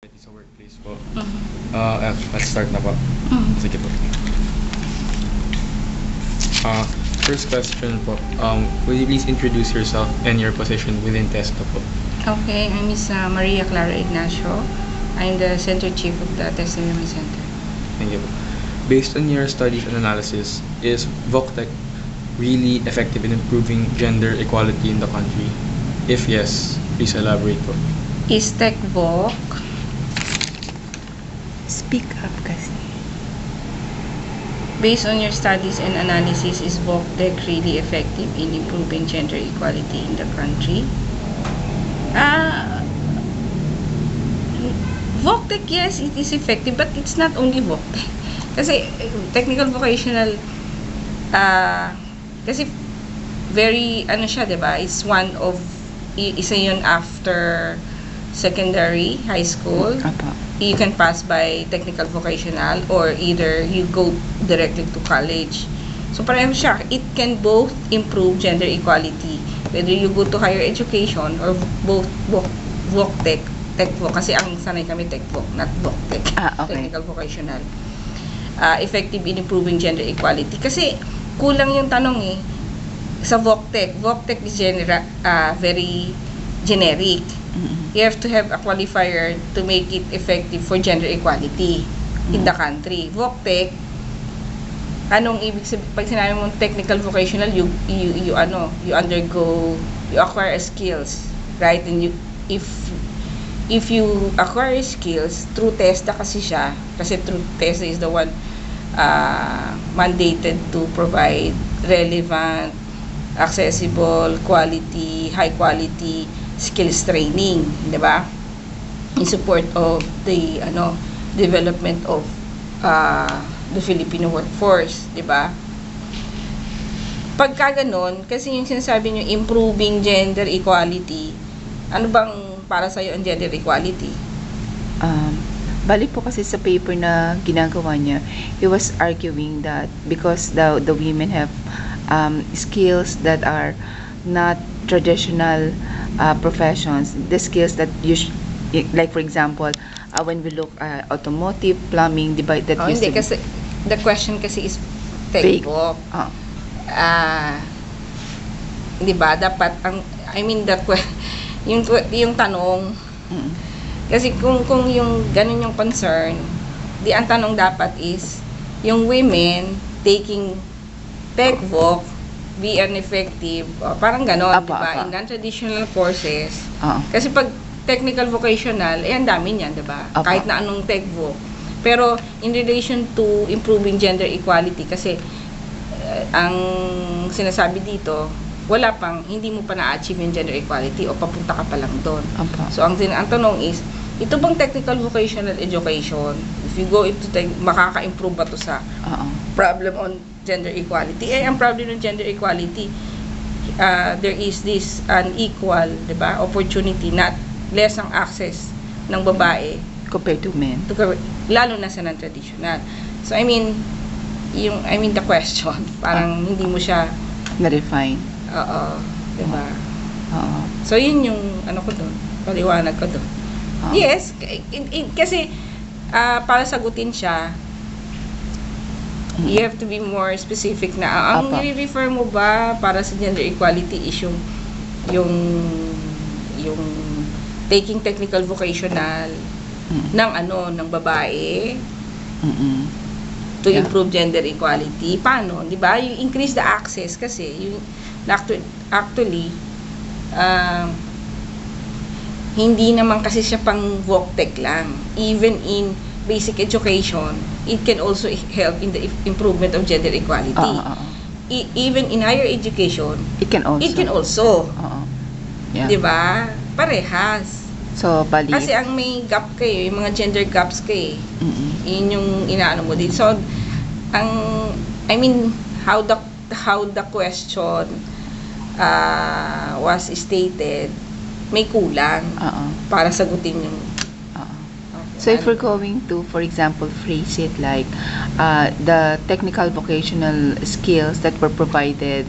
Sa workplace po. Mhm. Let's start na po. Mhm. Sige po. First question po. Would you please introduce yourself and your position within TESDA po? Okay, I'm Miss Maria Clara Ignacio. I'm the Center Chief of the Testimony Center. Thank you po. Based on your studies and analysis, is VOCTEC really effective in improving gender equality in the country? If yes, please elaborate po. Is TechVoc Speak up kasi. based on your studies and analysis, is VOCTEC really effective in improving gender equality in the country? VOCTEC, yes, it is effective, but it's not only VOCTEC. Kasi technical vocational, kasi very, siya, diba? It's one of, isa yun after secondary, high school. Apa. You can pass by technical vocational or either you go directly to college. So pareho siya, it can both improve gender equality whether you go to higher education or both VOCTEC, TechVoc, kasi ang sanay kami TechVoc, not VOCTEC, Okay. technical vocational. Effective in improving gender equality kasi kulang yung tanong sa VOCTEC is very generic. You have to have a qualifier to make it effective for gender equality in the country. VOCTEC, anong ibig sabihin? Pag sinabi mong technical vocational, you undergo, you acquire skills, right? And if you acquire skills through TESDA kasi siya, kasi through TESDA is the one mandated to provide relevant, accessible, quality, high quality skills training, 'di ba? In support of the development of the Filipino workforce, 'di ba? Pagka ganon, kasi yung sinasabi niyo improving gender equality, ano bang para sa iyo ang gender equality? Bali po kasi sa paper na ginagawa niya, he was arguing that because the women have skills that are not traditional professions, the skills that like for example, when we look at automotive, plumbing, diba, that used Hindi to be kasi the question kasi is vague. TechVoc. Di ba dapat yung tanong Mm. kasi kung yung ganun yung concern, ang tanong dapat is yung women taking TechVoc be an effective, parang ganon, di ba? In non-traditional courses. Kasi pag technical vocational, ang dami niyan, di ba? Kahit na anong TechVoc. Pero in relation to improving gender equality, kasi ang sinasabi dito, hindi mo pa na-achieve yung gender equality o papunta ka pa lang doon. So ang tanong is, ito bang technical vocational education, if you go into makaka-improve ba to sa problem on gender equality? Ang problem ng gender equality, there is this unequal, diba, opportunity, not less ang access ng babae compared to men. Lalo na sa non-traditional. So the question, parang hindi mo siya Na-refine. diba? So yun yung ko doon, paliwanag ko doon. Yes, kasi para sagutin siya, you have to be more specific na ang i-refer mo ba para sa gender equality is yung taking technical vocational ng babae to improve gender equality. Paano? 'Di ba? You increase the access kasi actually hindi naman kasi siya pang VOCTEC lang. Even in basic education, it can also help in the improvement of gender equality. Even in higher education, it can also. Yeah. 'Di ba? Parehas. So, bali. Kasi ang may gap yung mga gender gaps yun yung inaano mo din. So, how the question was stated, may kulang para sagutin yung So if we're going to, for example, phrase it like the technical vocational skills that were provided,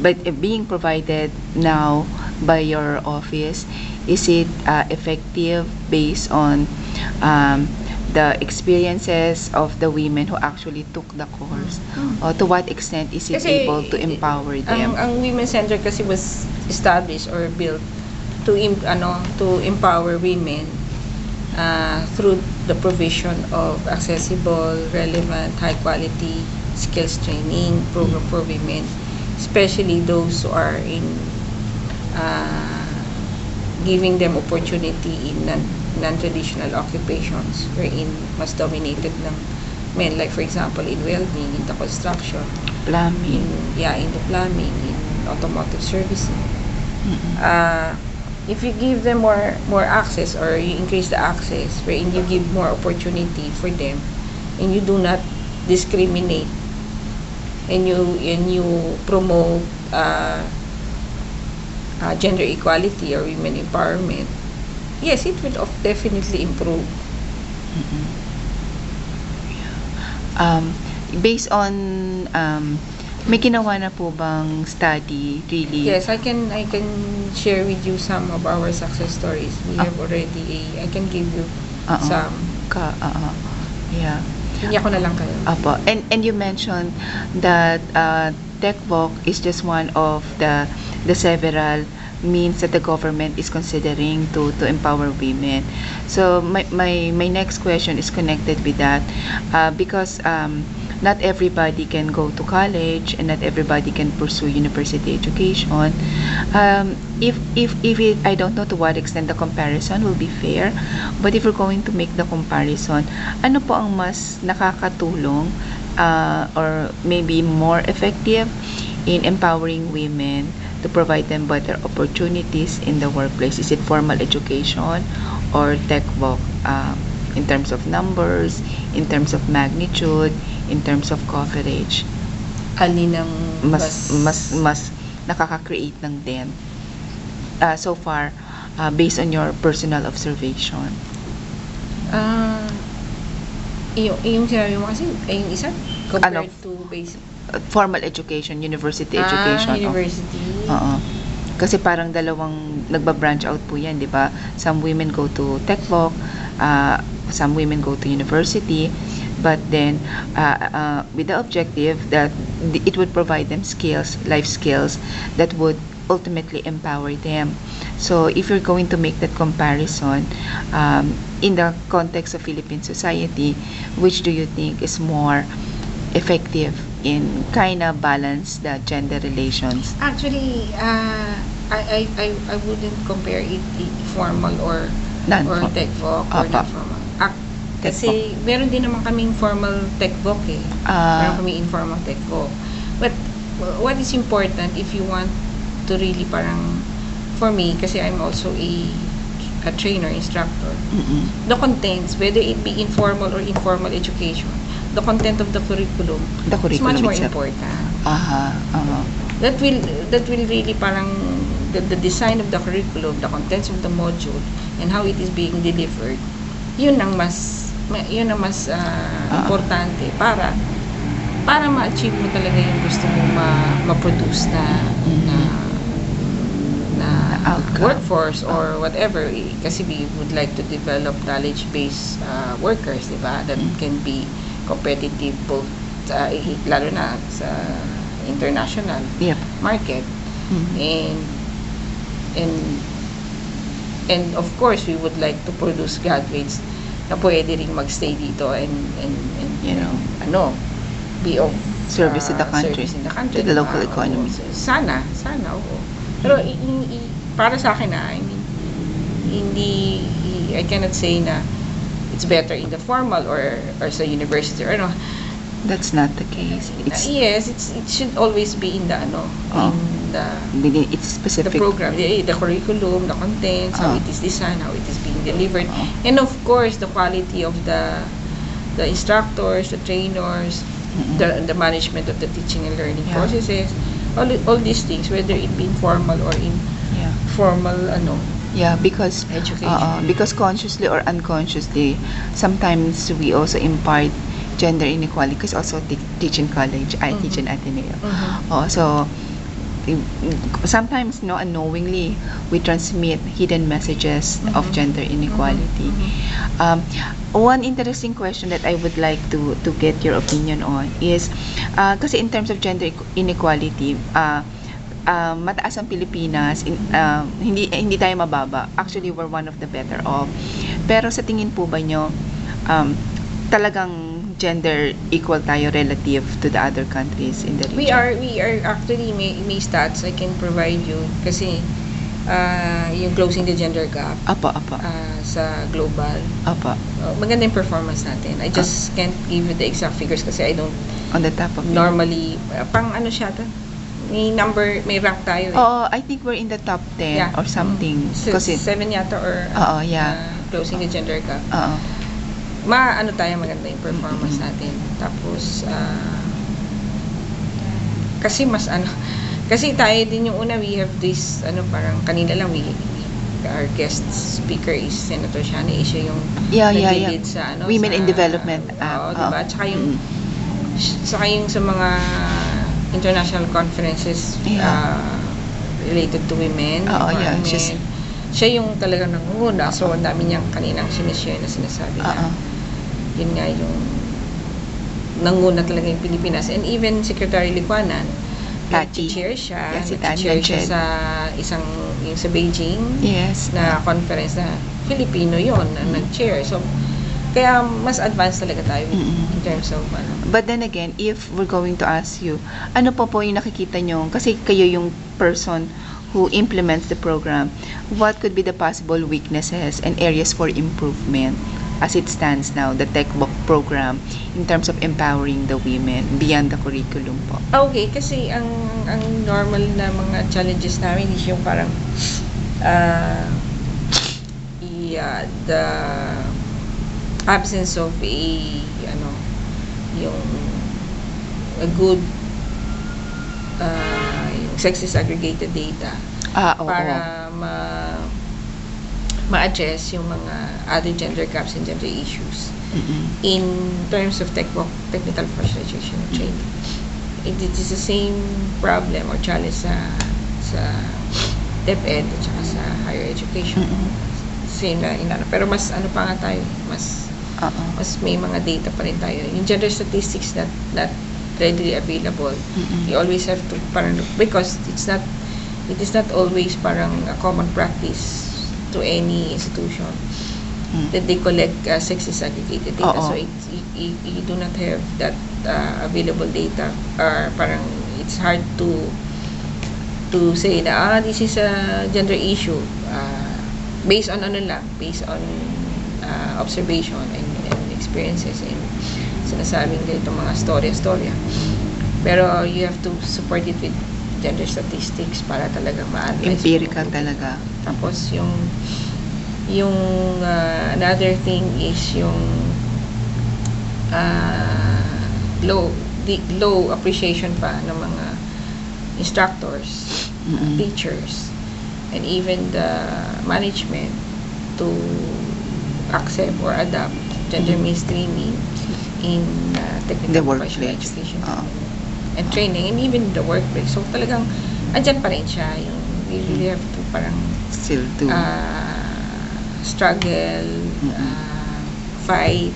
but being provided now by your office, is it effective based on um, the experiences of the women who actually took the course, or to what extent is it Kasi able to empower them? ang women center kasi was established or built to empower women through the provision of accessible, relevant, high quality skills training program for women, especially those who are in giving them opportunity in non-traditional occupations wherein mas dominated ng men, like for example in welding, in the construction, Plumbing. in the plumbing, in automotive servicing. Mm-mm. If you give them more access, or you increase the access wherein you give more opportunity for them and you do not discriminate, and you promote gender equality or women empowerment, yes, it will definitely improve. Mm-mm. Based on may ginawa na po bang study really? Yes, I can share with you some of our success stories. We have already I can give you some. Yeah. Hindi ako na lang kayo. Apo. And you mentioned that TechVoc is just one of the several means that the government is considering to empower women. So my next question is connected with that, because not everybody can go to college and not everybody can pursue university education. If it, I don't know to what extent the comparison will be fair, but if we're going to make the comparison, ano po ang mas nakakatulong or maybe more effective in empowering women to provide them better opportunities in the workplace? Is it formal education or TechVoc, in terms of numbers, in terms of magnitude, in terms of coverage? Alin ang mas nakaka-create ng dent so far, based on your personal observation? Yung sinabi mo kasi, yung isa, compared Ano? to basic. Formal education, university education. University. Oo. Kasi parang dalawang nagba-branch out po yan, di ba? Some women go to TechVoc, some women go to university, but then with the objective that it would provide them skills, life skills, that would ultimately empower them. So if you're going to make that comparison, in the context of Philippine society, which do you think is more effective in kind of balance the gender relations? Actually, I wouldn't compare it formal or TechVoc or non-formal. Kasi meron din naman kaming formal TechVoc eh. Meron kami informal TechVoc. But what is important if you want to really parang, for me, kasi I'm also a trainer, instructor, the contents, whether it be informal or informal education, the content of the curriculum is much more important. That will really parang the design of the curriculum, the contents of the module, and how it is being delivered. Yun ang mas importante para ma-achieve mo talaga yung gusto mo ma-produce na workforce or whatever. Kasi we would like to develop knowledge-based workers, diba? That can be competitive both lalo na sa international market. And of course we would like to produce graduates na pwede ring magstay dito and you know, be of service to the country, to the local economy. Sana, oo. Pero para sa akin I mean, I cannot say na it's better in the formal or sa university or ano. That's not the case. Yes, it should always be in the it's specific. The program, the curriculum, the contents, how it is designed, how it is being delivered, and of course the quality of the instructors, the trainers, the management of the teaching and learning processes, all these things, whether it be informal or in formal because education. Because consciously or unconsciously, sometimes we also impart gender inequality because also teach in college. I teach in Ateneo. So sometimes, no, unknowingly, we transmit hidden messages of gender inequality. One interesting question that I would like to get your opinion on is, kasi in terms of gender inequality, mataas ang Pilipinas, hindi tayo mababa. Actually, we're one of the better off. Pero sa tingin po ba nyo, talagang gender equal tayo relative to the other countries in the region? We are actually may stats I can provide you kasi yung closing the gender gap Apa. sa global. Apa. Maganda yung performance natin. I just can't give you the exact figures kasi I don't On the top of it. normally pang ano siya to? May rank tayo eh. Oo, I think we're in the top 10 Yeah. or something. Kasi, 7 yata or Oo, yeah. closing the gender gap. oo. Maganda yung performance natin. Tapos, kasi kasi tayo din yung una, we have this, parang kanina lang, our guest speaker is Senator Shana, siya yung nag-lead sa, Women sa, in Development Act. Oo, diba? Tsaka yung sa mga international conferences related to women, environment. Siya yung talagang nangunguna. So, ang dami niyang kaninang sinishare na sinasabi na yun nga yung nanguna talaga yung Pilipinas. And even Secretary Licuanan, nag-chair siya. Yes, nag-chair siya sa yung sa Beijing na conference na Filipino yon na nag-chair. So, kaya mas advanced talaga tayo in terms of But then again, if we're going to ask you, ano po yung nakikita nyo? Kasi kayo yung person who implements the program. What could be the possible weaknesses and areas for improvement as it stands now, the tech book program, in terms of empowering the women beyond the curriculum po? Okay, kasi ang normal na mga challenges namin is yung parang the absence of a good yung sexist aggregated data para ma-address yung mga other gender gaps and gender issues in terms of technical professionalization training. It is the same problem or challenge sa DepEd at saka sa higher education. Same na pero mas pa nga tayo, mas may mga data pa rin tayo. Yung gender statistics that readily available, you always have to because it is not always parang a common practice to any institution that they collect sexist aggregated data. So you do not have that available data, or parang it's hard to say na this is a gender issue based on observation and experiences and sinasabing ganito mga storya. Pero you have to support it with gender statistics para talagang ma-analyze. Empirical talaga. Tapos yung another thing is yung low appreciation pa ng mga instructors, teachers, and even the management to accept or adopt gender mainstreaming in technical professional education and training, and even the workplace. So talagang andyan pa rin siya, yung we really have to parang still to struggle, fight.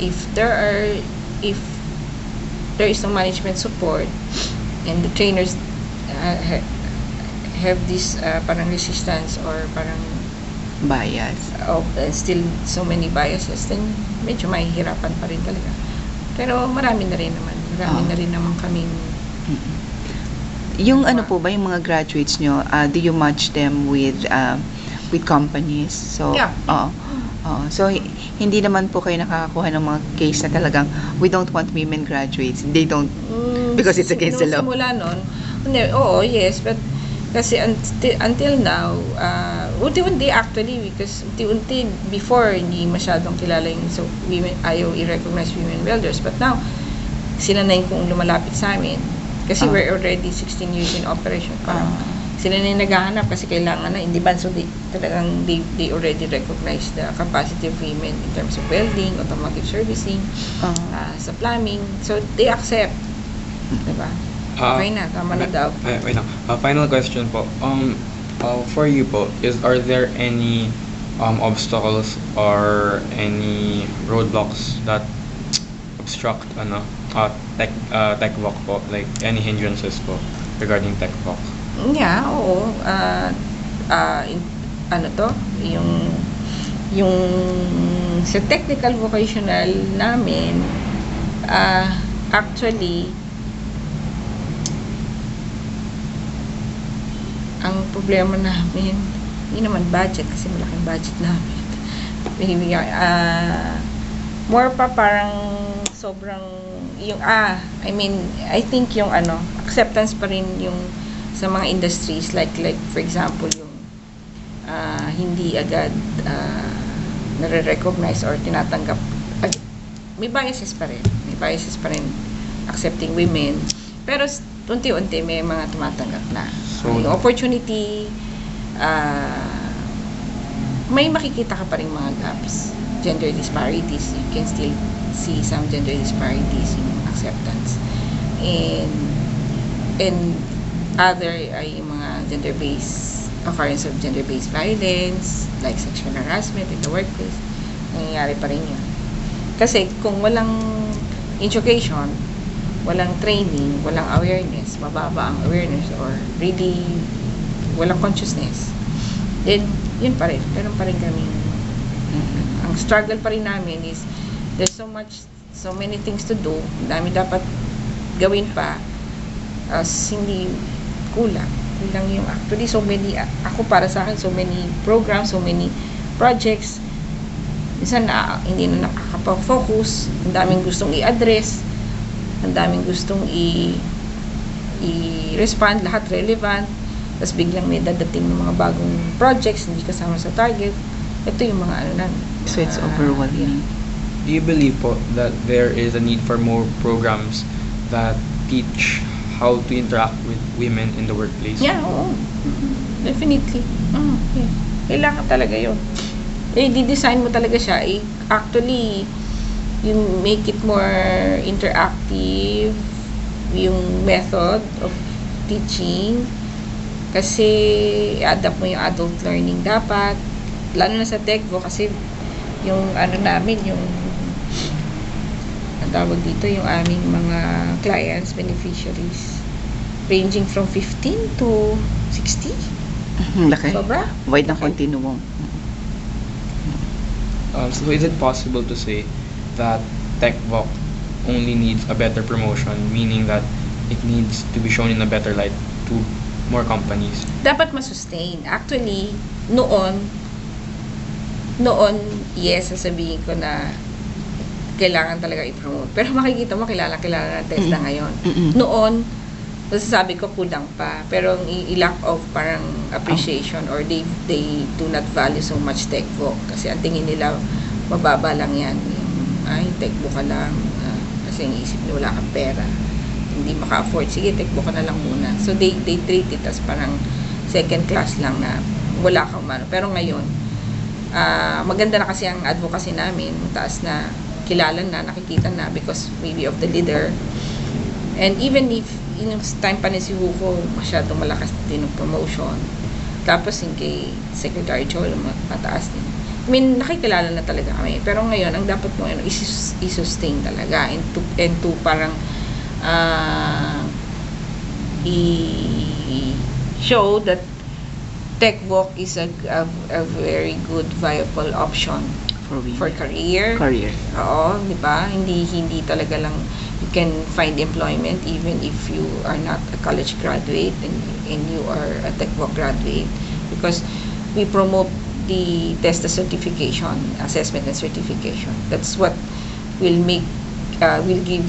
If there is no management support and the trainers have this parang resistance or parang bias still so many biases, then medyo mahihirapan pa rin talaga. Pero marami na rin naman kaming yung ano po ba yung mga graduates nyo, do you match them with companies? So so hindi naman po kayo nakakakuha ng mga case na talagang we don't want women graduates, they don't because it's against the law. Simula nun, yes, but kasi until now, unti-unti actually, because unti-unti before hindi masyadong kilala yung women, ayaw i-recognize women welders, but now sila na yung lumalapit sa amin kasi we're already 16 years in operation. Parang sila na yung naghahanap kasi kailangan na in demand, so they already recognize the capacity of women in terms of welding, automotive servicing, sa plumbing, so they accept, diba? Okay na, tama na daw. Wait lang. Final question po. For you po, are there any obstacles or any roadblocks that obstruct tech walk po, like any hindrances po regarding tech walk? Yeah, oo. Ano to? Yung sa technical vocational namin, actually, ang problema namin, hindi naman budget kasi malaking budget namin. Maybe, more pa parang sobrang I think yung acceptance pa rin yung sa mga industries like for example yung hindi agad nare-recognize or tinatanggap. May biases pa rin accepting women, pero unti-unti may mga tumatanggap na. So, yung opportunity, may makikita ka pa rin mga gaps, gender disparities. You can still see some gender disparities in acceptance, and other ay yung mga gender-based occurrence of gender-based violence like sexual harassment in the workplace. Nangyayari pa rin yun kasi kung walang education, walang training, walang awareness, mababa ang awareness or really walang consciousness, then yun pa rin, meron pa rin kaming ang struggle pa rin namin is there's so many things to do, dami dapat gawin pa, as hindi kulang yung actually so many, ako para sa akin so many programs, so many projects, minsan hindi na nakakapag-focus, ang daming gustong i-address, ang daming gustong i-respond, lahat relevant, tapos biglang may dadating ng mga bagong projects hindi kasama sa target. Ito yung mga namin. So it's overwhelming. Do you believe po that there is a need for more programs that teach how to interact with women in the workplace? Yeah, oo. Definitely. Yeah. Kailangan talaga yun. Di-design mo talaga siya. Actually, you make it more interactive, yung method of teaching. Kasi, i-adapt mo yung adult learning dapat. Lalo na sa TechVo kasi yung namin, yung ang tawag dito, yung aming mga clients, beneficiaries, ranging from 15 to 60. Laki. Sobra. Wide ng continuum. So is it possible to say that TechVoc only needs a better promotion, meaning that it needs to be shown in a better light to more companies? Dapat masustain. Actually, noon, yes, sasabihin ko na kailangan talaga i-promote. Pero makikita mo, kilala ng TESDA ngayon. Noon, masasabi ko kulang pa. Pero i-lack of parang appreciation or they do not value so much TechVoc. Kasi ang tingin nila, mababa lang yan. Ay, TechVoc ka lang. Kasi ang isip nila, wala kang pera. Hindi maka-afford. Sige, TechVoc ka na lang muna. So, they treat it as parang second class lang na wala kang mano. Pero ngayon, maganda na kasi ang advocacy namin. Taas na, kilala na, nakikita na because maybe of the leader. And even if yung time pa ni si Hugo masyadong malakas din ng promotion, tapos yung kay Secretary Cholo mataas din. I mean, nakikilala na talaga kami. Pero ngayon, ang dapat mo i-sustain talaga and to parang i-show that TechVoc is a very good viable option for career. Oo, di ba? Hindi talaga lang you can find employment even if you are not a college graduate and you are a TechVoc graduate, because we promote the TESDA certification, assessment and certification. That's what will give